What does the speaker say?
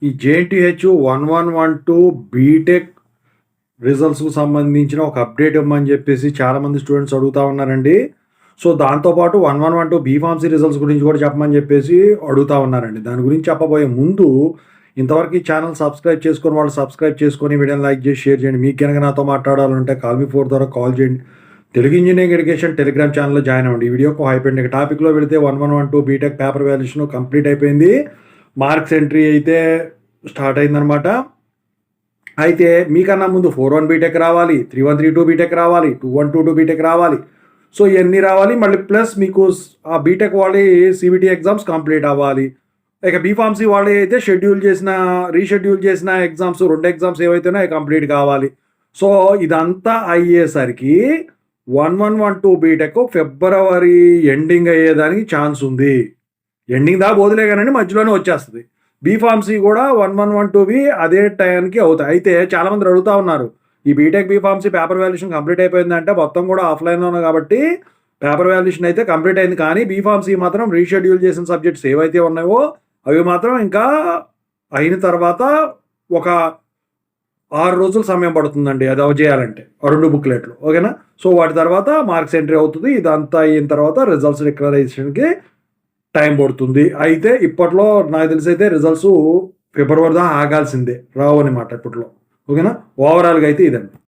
ఈ JNTH 1112 BTech రిజల్ట్స్కు సంబంధించిన ఒక అప్డేట్ ఇవ్వమని చెప్పేసి చాలామంది స్టూడెంట్స్ అడుగుతూ ఉన్నారండి. సో దాంతోపాటు 1112 బీఫార్మసీ రిజల్ట్స్ గురించి కూడా చెప్పమని చెప్పేసి అడుగుతూ ఉన్నారండి. దాని గురించి చెప్పబోయే ముందు ఇంతవరకు ఈ ఛానల్ సబ్స్క్రైబ్ చేసుకొని వాళ్ళు సబ్స్క్రైబ్ చేసుకొని వీడియోని లైక్ చేసి షేర్ చేయండి. మీకు కనుక నాతో మాట్లాడాలంటే కాల్ మీ 4 ద్వారా కాల్ చేయండి. తెలుగు ఇంజనీరింగ్ ఎడ్యుకేషన్ టెలిగ్రామ్ ఛానల్లో జాయిన్ అవ్వండి. ఈ వీడియోకి అయిపోయింది. ఇక టాపిక్లో వెళితే 1112 బీటెక్ పేపర్ వాల్యుయేషన్ కంప్లీట్ అయిపోయింది. మార్క్స్ ఎంట్రీ అయితే స్టార్ట్ అయిందనమాట. అయితే మీకన్నా ముందు 41 బీటెక్ రావాలి, 3132 బీటెక్ రావాలి, 2122 బీటెక్ రావాలి. సో ఇవన్నీ రావాలి. మళ్ళీ ప్లస్ మీకు ఆ బీటెక్ వాళ్ళే సిబిటీ ఎగ్జామ్స్ కంప్లీట్ అవ్వాలి. ఇక బీఫార్మసీ వాళ్ళే అయితే రీషెడ్యూల్ చేసిన ఎగ్జామ్స్ 2 ఎగ్జామ్స్ ఏవైతేనో అవి కంప్లీట్ కావాలి. సో ఇదంతా అయ్యేసరికి 1112 బీటెక్ ఫిబ్రవరి ఎండింగ్ అయ్యేదానికి ఛాన్స్ ఉంది. ఎండింగ్ దాకా వదిలే కానీ మధ్యలోనే వచ్చేస్తుంది. బీఫార్మసీ కూడా 1112వి అదే టైంకి అవుతాయి. అయితే చాలామంది అడుగుతూ ఉన్నారు, ఈ B Tech B Pharmacy paper valuation complete అయిపోయిందంటే మొత్తం కూడా ఆఫ్లైన్లో ఉన్నాయి కాబట్టి పేపర్ వాల్యుయేషన్ అయితే కంప్లీట్ అయింది. కానీ బీఫార్మసీ మాత్రం రీషెడ్యూల్ చేసిన సబ్జెక్ట్స్ ఏవైతే ఉన్నాయో అవి మాత్రం ఇంకా అయిన తర్వాత ఒక 6 రోజుల సమయం పడుతుందండి అది చేయాలంటే 2 బుక్లెట్లు. ఓకేనా? సో వాటి తర్వాత మార్క్స్ ఎంట్రీ అవుతుంది. ఇదంతా అయిన తర్వాత రిజల్ట్స్ డిక్లరేషన్కి టైం పడుతుంది. అయితే ఇప్పట్లో నాకు తెలిసి అయితే రిజల్ట్స్ ఫిబ్రవరి దాకా ఆగాల్సిందే, రావు అనమాట ఇప్పట్లో. ఓకేనా? ఓవరాల్గా అయితే ఇదండి.